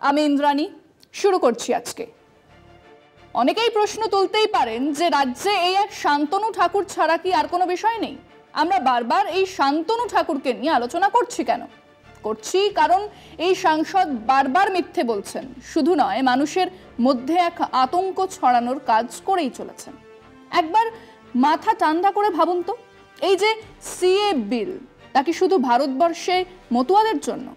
আমি ইন্দ্রাণী শুরু করছি আজকে। অনেকেই প্রশ্ন তুলতেই পারেন যে রাজ্যে এই এক শান্তনু ঠাকুর ছাড়া কি আর কোনো বিষয় নেই? আমরা বারবার এই শান্তনু ঠাকুরকে নিয়ে আলোচনা করছি কেন? করছি কারণ এই সাংসদ বারবার মিথ্যে বলছেন, শুধু নয় মানুষের মধ্যে এক আতঙ্ক ছড়ানোর কাজ করেই চলেছেন। একবার মাথা ঠান্ডা করে ভাবুন তো, এই যে সিএ বিল, তা কি শুধু ভারতবর্ষে মতুয়াদের জন্য?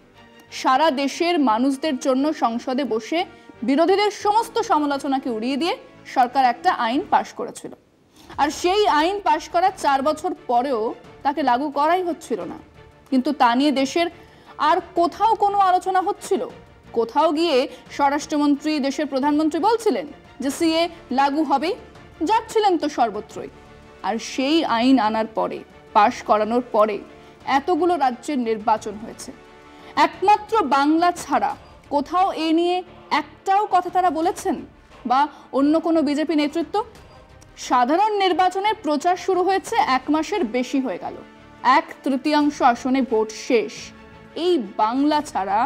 সারা দেশের মানুষদের জন্য সংসদে বসে বিরোধীদের সমস্ত সমালোচনাকে উড়িয়ে দিয়ে সরকার একটা আইন পাশ করেছিল, আর সেই আইন পাশ করার 4 বছর পরেও তাকে লাগু করাই হচ্ছিল না। কিন্তু তা নিয়ে দেশের আর কোথাও কোনো আলোচনা হচ্ছিল? কোথাও গিয়ে স্বরাষ্ট্রমন্ত্রী, দেশের প্রধানমন্ত্রী বলছিলেন যে সিএ লাগু হবেই, যাচ্ছিলেন তো সর্বত্রই। আর সেই আইন আনার পরে, পাশ করানোর পরে এতগুলো রাজ্যের নির্বাচন হয়েছে, একমাত্র বাংলা ছাড়া কোথাও এ নিয়ে একটাও কথা তারা বলেছেন? বা অন্য কোনো বিজেপি নেতৃত্ব? সাধারণ নির্বাচনের প্রচার শুরু হয়েছে 1 মাসের বেশি হয়ে গেল, 1/3 আসনে ভোট শেষ। এই বাংলা ছাড়া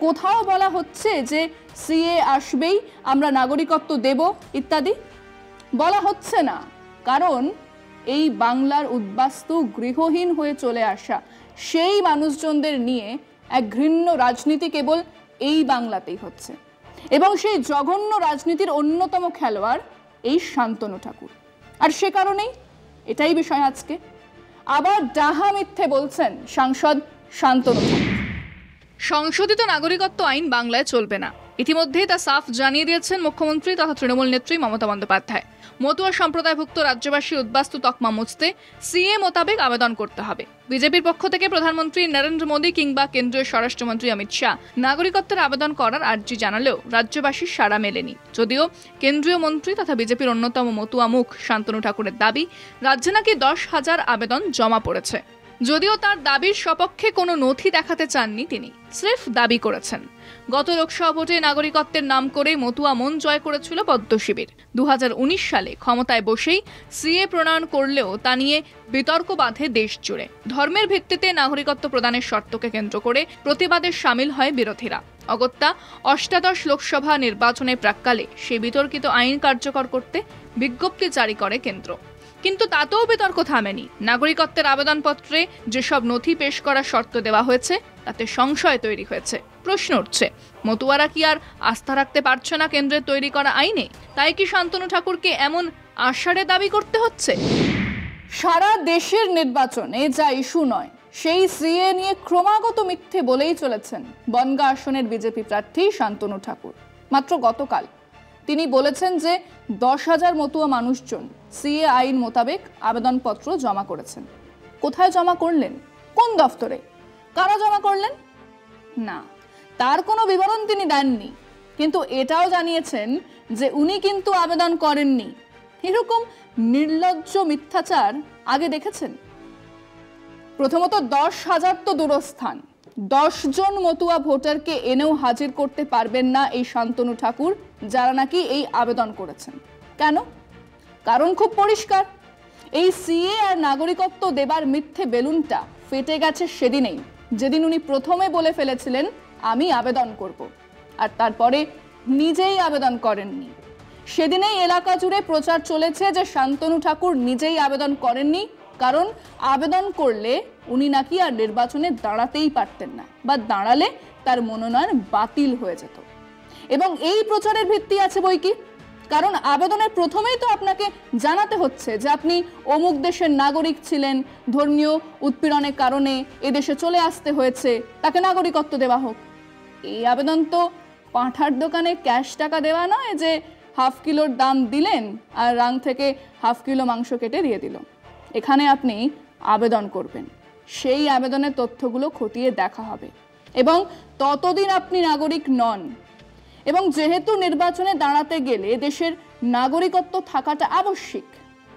কোথাও বলা হচ্ছে যে সিএ আসবেই, আমরা নাগরিকত্ব দেব ইত্যাদি? বলা হচ্ছে না, কারণ এই বাংলার উদ্বাস্তু গৃহহীন হয়ে চলে আসা সেই মানুষজনদের নিয়ে এক ঘৃণ্য রাজনীতি কেবল এই বাংলাতেই হচ্ছে, এবং সেই জঘন্য রাজনীতির অন্যতম খেলোয়াড় এই শান্তনু ঠাকুর। আর সে কারণেই এটাই বিষয় আজকে। আবার ডাহা মিথ্যে বলছেন সাংসদ শান্তনু ঠাকুর। সংশোধিত নাগরিকত্ব আইন বাংলায় চলবে না, ইতিমধ্যেই তা সাফ জানিয়ে দিয়েছেন মুখ্যমন্ত্রী তথা তৃণমূল নেত্রী মমতা বন্দ্যোপাধ্যায়। মতুয়া সম্প্রদায়ভুক্ত রাজ্যবাসীর উদ্বাস্তু তকমা মুছতে সিএ মোতাবেক আবেদন করতে হবে। বিজেপির পক্ষ থেকে প্রধানমন্ত্রী নরেন্দ্র মোদী কিংবা কেন্দ্রীয় স্বরাষ্ট্রমন্ত্রী অমিত শাহ নাগরিকত্বের আবেদন করার আর্জি জানালেও রাজ্যবাসীর সাড়া মেলেনি। যদিও কেন্দ্রীয় মন্ত্রী তথা বিজেপির অন্যতম মতুয়া মুখ শান্তনু ঠাকুরের দাবি, রাজ্যে নাকি 10,000 আবেদন জমা পড়েছে। যদিও তার দাবির সপক্ষে কোনো নথি দেখাতে চাননি তিনি, স্রেফ দাবি করেছেন। গত লোকসভা ভোটে নাগরিকত্বের নাম করে মতুয়া মন জয় করেছিল পদ্ম শিবির। 2019 সালে ক্ষমতায় বসেই সিএ প্রণয়ন করলেও তা নিয়ে বিতর্ক বাধে দেশ জুড়ে। ধর্মের ভিত্তিতে নাগরিকত্ব প্রদানের শর্তকে কেন্দ্র করে প্রতিবাদে সামিল হয় বিরোধীরা। অগত্যা 18 লোকসভা নির্বাচনের প্রাক্কালে সেই বিতর্কিত আইন কার্যকর করতে বিজ্ঞপ্তি জারি করে কেন্দ্র। কিন্তু তাতেও বিতর্ক থামেনি। নাগরিকত্বের আবেদনপত্রে যেসব নথি পেশ করার শর্ত দেওয়া হয়েছে তাতে সংশয় তৈরি হয়েছে। প্রশ্ন উঠছে, মতুয়ারা কি আর আস্থা রাখতে পারছে না কেন্দ্রের তৈরি করা আইনে? তাই কি শান্তনু ঠাকুরকে এমন আষাঢ়ে দাবি করতে হচ্ছে? সারা দেশের নির্বাচনে যা ইস্যু নয়, সেই সিএ নিয়ে ক্রমাগত মিথ্যে বলেই চলেছেন বনগাঁ আসনের বিজেপি প্রার্থী শান্তনু ঠাকুর। মাত্র গতকাল তিনি বলেছেন যে 10,000 মতুয়া মানুষজন সিএ আইন মোতাবেক আবেদনপত্র জমা করেছেন। কোথায় জমা করলেন? কোন দফতরে? কারা জমা করলেন? না, তার কোনো বিবরণ তিনি দেননি। কিন্তু এটাও জানিয়েছেন যে উনি কিন্তু আবেদন করেননি। এরকম নির্লজ্জ মিথ্যাচার আগে দেখেছেন? প্রথমত 10,000 তো দূরস্থান, 10 জন মতুয়া ভোটারকে এনেও হাজির করতে পারবেন না এই শান্তনু ঠাকুর, যারা নাকি এই আবেদন করেছেন। কেন? কারণ খুব পরিষ্কার, এই সিএ আর নাগরিকত্ব দেবার মিথ্যে বেলুনটা ফেটে গেছে সেদিনেই, যেদিন উনি প্রথমে বলে ফেলেছিলেন আমি আবেদন করব, আর তারপরে নিজেই আবেদন করেননি। সেদিনেই এলাকা জুড়ে প্রচার চলেছে যে শান্তনু ঠাকুর নিজেই আবেদন করেননি, কারণ আবেদন করলে উনি নাকি আর নির্বাচনে দাঁড়াতেই পারতেন না, বা দাঁড়ালে তার মনোনয়ন বাতিল হয়ে যেত। এবং এই প্রচারের ভিত্তি আছে বই কি, কারণ আবেদনের প্রথমেই তো আপনাকে জানাতে হচ্ছে যে আপনি অমুক দেশের নাগরিক ছিলেন, ধর্মীয় উৎপীড়নের কারণে এদেশে চলে আসতে হয়েছে, তাকে নাগরিকত্ব দেওয়া হোক। এই আবেদন তো পাঁঠার দোকানে ক্যাশ টাকা দেওয়া নয় যে 1/2 কিলোর দাম দিলেন আর রাং থেকে 1/2 কিলো মাংস কেটে দিয়ে দিল। এখানে আপনি আবেদন করবেন, সেই আবেদনের তথ্যগুলো খতিয়ে দেখা হবে, এবং ততদিন আপনি নাগরিক নন। এবং যেহেতু নির্বাচনে দাঁড়াতে গেলে দেশের নাগরিকত্ব থাকাটা আবশ্যিক,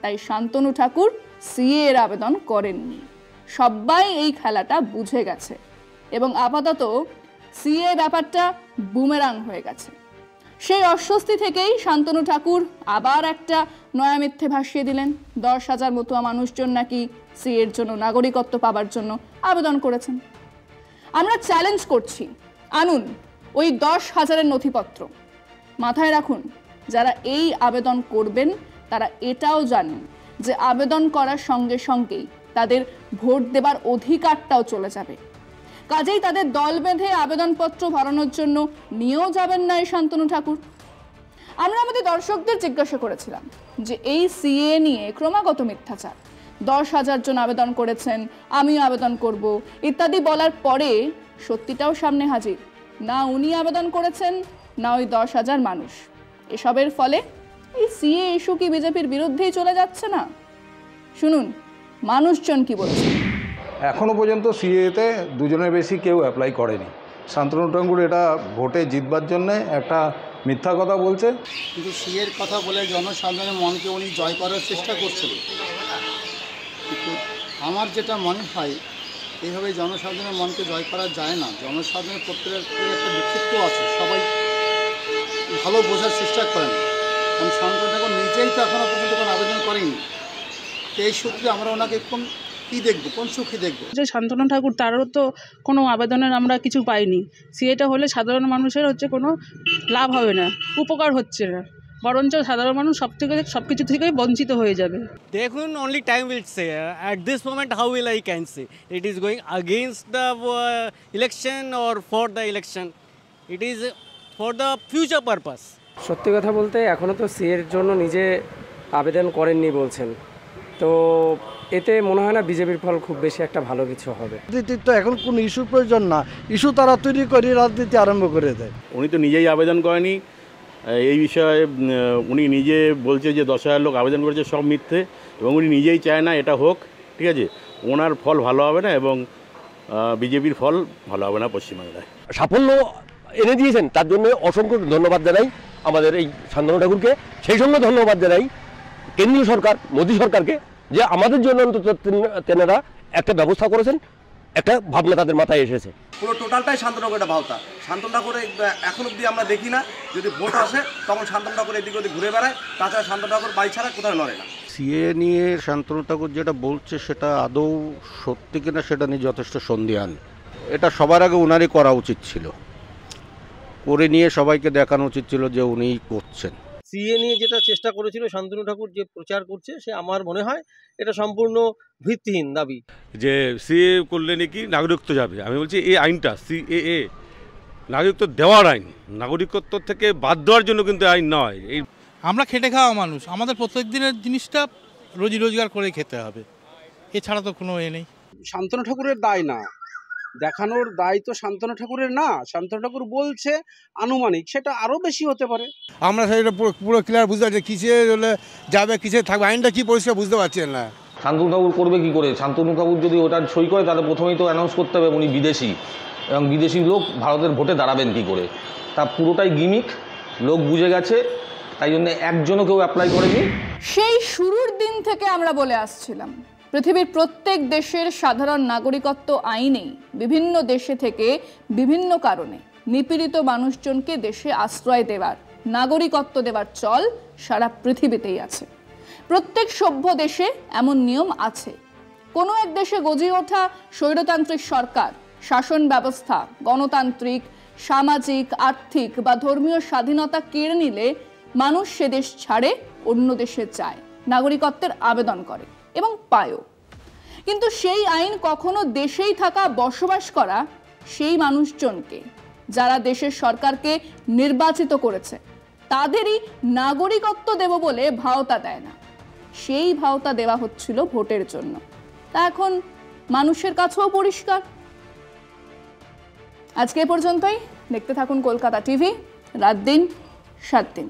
তাই শান্তনু ঠাকুর সিএ এর আবেদন করেননি। সবাই এই খেলাটা বুঝে গেছে, এবং আপাতত সিএ ব্যাপারটা বুমেরাং হয়ে গেছে। সেই অস্বস্তি থেকেই শান্তনু ঠাকুর আবার একটা নয়া মিথ্যে ভাসিয়ে দিলেন। 10,000 মতুয়া মানুষজন নাকি সিএ এর জন্য, নাগরিকত্ব পাবার জন্য আবেদন করেছেন। আমরা চ্যালেঞ্জ করছি, আনুন ওই 10,000-এর নথিপত্র। মাথায় রাখুন, যারা এই আবেদন করবেন তারা এটাও জানেন যে আবেদন করার সঙ্গে সঙ্গেই তাদের ভোট দেবার অধিকারটাও চলে যাবে। কাজেই তাদের দল বেঁধে আবেদনপত্র ভরানোর জন্য নিয়েও যাবেন না এই শান্তনু ঠাকুর। আমরা আমাদের দর্শকদের জিজ্ঞাসা করেছিলাম যে এই সিএ নিয়ে ক্রমাগত মিথ্যাচার, 10,000 জন আবেদন করেছেন, আমিও আবেদন করব ইত্যাদি বলার পরে সত্যিটাও সামনে হাজির। না উনি আবেদন করেছেন, না ওই 10,000 মানুষ। এসবের ফলে এই সিএ ইস্যু কি বিজেপির বিরুদ্ধেই চলে যাচ্ছে না? শুনুন মানুষজন কি বলছে। এখনও পর্যন্ত সিএতে দুজনের বেশি কেউ অ্যাপ্লাই করেনি। শান্তনু ঠাকুর এটা ভোটে জিতবার জন্য একটা মিথ্যা কথা বলছে। কিন্তু সিএর কথা বলে জনসাধারণের মনকে উনি জয় করার চেষ্টা করছেন। কিন্তু আমার যেটা মনে হয় এইভাবে জনসাধারণের মনকে জয় করা যায় না। জনসাধারণের প্রত্যেকের একটা ব্যক্তিত্ব আছে, সবাই ভালো বোঝার চেষ্টা করেন। কারণ শান্তনু ঠাকুর নিজেই তো এখনও পর্যন্ত কোনো আবেদন করেনি। তো এই সূত্রে আমরা ওনাকে কী দেখবো, কোন সুখী দেখবো? যে শান্তনু ঠাকুর তারও তো কোনো আবেদনের আমরা কিছু পাইনি। সিএটা হলে সাধারণ মানুষের কোনো লাভ হবে না, উপকার হচ্ছে না, বরঞ্চ সাধারণ মানুষ সব কিছু থেকেই বঞ্চিত হয়ে যাবে। দেখুন, only time will say. At this moment, how will I can say? It is going against the election or for the election. It is for the future purpose. সত্যি কথা বলতে এখনও তো সিএর জন্য নিজে আবেদন করেননি বলছেন, তো এতে মনে হয় না বিজেপির ফল খুব বেশি একটা ভালো কিছু হবে। রাজনীতির তো এখন কোনো ইস্যুর প্রয়োজন না, ইস্যু তারা তৈরি করে রাজনীতি আরম্ভ করে দেয়। উনি তো নিজেই আবেদন করেনি এই বিষয়ে। উনি নিজে বলছে যে 10,000 লোক আবেদন করেছে, সব মিথ্যে, এবং উনি নিজেই চায় না এটা হোক। ঠিক আছে, ওনার ফল ভালো হবে না এবং বিজেপির ফল ভালো হবে না পশ্চিমবাংলায়। সাফল্য এনে দিয়েছেন, তার জন্য অসংখ্য ধন্যবাদ জানাই আমাদের এই শান্তনু ঠাকুরকে। সেই সঙ্গে ধন্যবাদ জানাই কেন্দ্রীয় সরকার, মোদী সরকারকে, যে আমাদের জন্য অন্তত তেনারা একটা ব্যবস্থা করেছেন, একটা ভাবনা তাদের মাথায় এসেছে। পুরো টোটালটাই শান্তনু ঠাকুরের একটা ভাবতা। শান্তনু ঠাকুরে এখন অব্দি আমরা দেখি না, যদি ভোট আসে তখন শান্তনু ঠাকুর এদিক ওদিক ঘুরে বেড়ায়, তাছাড়া শান্তনু ঠাকুর বাড়ি ছাড়া কোথাও নড়ে না। সিএ নিয়ে শান্তনু ঠাকুর যেটা বলছে সেটা আদৌ সত্যি কিনা সেটা নিয়ে যথেষ্ট সন্দিহান। এটা সবার আগে উনারই করা উচিত ছিল, করে নিয়ে সবাইকে দেখানো উচিত ছিল যে উনিই করছেন। সিএ নিয়ে যেটা চেষ্টা করেছিল শান্তনু ঠাকুর, যে প্রচার করছে, সে আমার মনে হয় এটা সম্পূর্ণ ভিত্তিহীন দাবি। যে সিএ করলে নাকি নাগরিকত্ব যাবে, আমি বলছি এই আইনটা সিএএ নাগরিকত্ব দেওয়ার আইন, নাগরিকত্ব থেকে বাদ দেওয়ার জন্য কিন্তু আইন নয়। এই আমরা খেটে খাওয়া মানুষ, আমাদের প্রত্যেক দিনের জিনিসটা রোজি রোজগার করে খেতে হবে, এছাড়া তো কোনো নেই। শান্তনু ঠাকুরের দায় না, দেখানোর দায় তো শান্তনু ঠাকুরের না। শান্তনু ঠাকুর বলছে আনুমানিক, সেটা আরও বেশি হতে পারে। আমরা সেটা পুরো ক্লিয়ার বুঝতে পারছি কিসে হলে যাবে, কিসে থাকবে, আইনটা কি পরিষ্কার বুঝতে পারছেন না। শান্তনু ঠাকুর করবে কি করে? শান্তনু ঠাকুর যদি ওটা সই করে তাহলে প্রথমেই তো অ্যানাউন্স করতে হবে উনি বিদেশি, এবং বিদেশি লোক ভারতের ভোটে দাঁড়াবেন কি করে? তা পুরোটাই গিমিক, লোক বুঝে গেছে, তাই জন্য একজনও কেউ অ্যাপ্লাই করেনি। সেই শুরুর দিন থেকে আমরা বলে আসছিলাম পৃথিবীর প্রত্যেক দেশের সাধারণ নাগরিকত্ব আইনেই বিভিন্ন দেশে থেকে বিভিন্ন কারণে নিপীড়িত মানুষজনকে দেশে আশ্রয় দেওয়ার, নাগরিকত্ব দেওয়ার চল সারা পৃথিবীতেই আছে। প্রত্যেক সভ্য দেশে এমন নিয়ম আছে। কোনো এক দেশে গজিয়ে ওঠা স্বৈরতান্ত্রিক সরকার শাসন ব্যবস্থা, গণতান্ত্রিক, সামাজিক, আর্থিক বা ধর্মীয় স্বাধীনতা কেড়ে নিলে মানুষ সে দেশ ছাড়ে অন্য দেশে যায়, নাগরিকত্বের আবেদন করে এবং পায়ও। কিন্তু সেই আইন কখনো দেশেই থাকা, বসবাস করা সেই মানুষজনকে, যারা দেশের সরকারকে নির্বাচিত করেছে, তাদেরই নাগরিকত্ব দেব বলে ভাওতা দেয় না। সেই ভাওতা দেওয়া হচ্ছিল ভোটের জন্য। তা এখন মানুষের কাছেও পরিষ্কার। আজকে পর্যন্তই। দেখতে থাকুন কলকাতা টিভি, রাত দিন 7 দিন।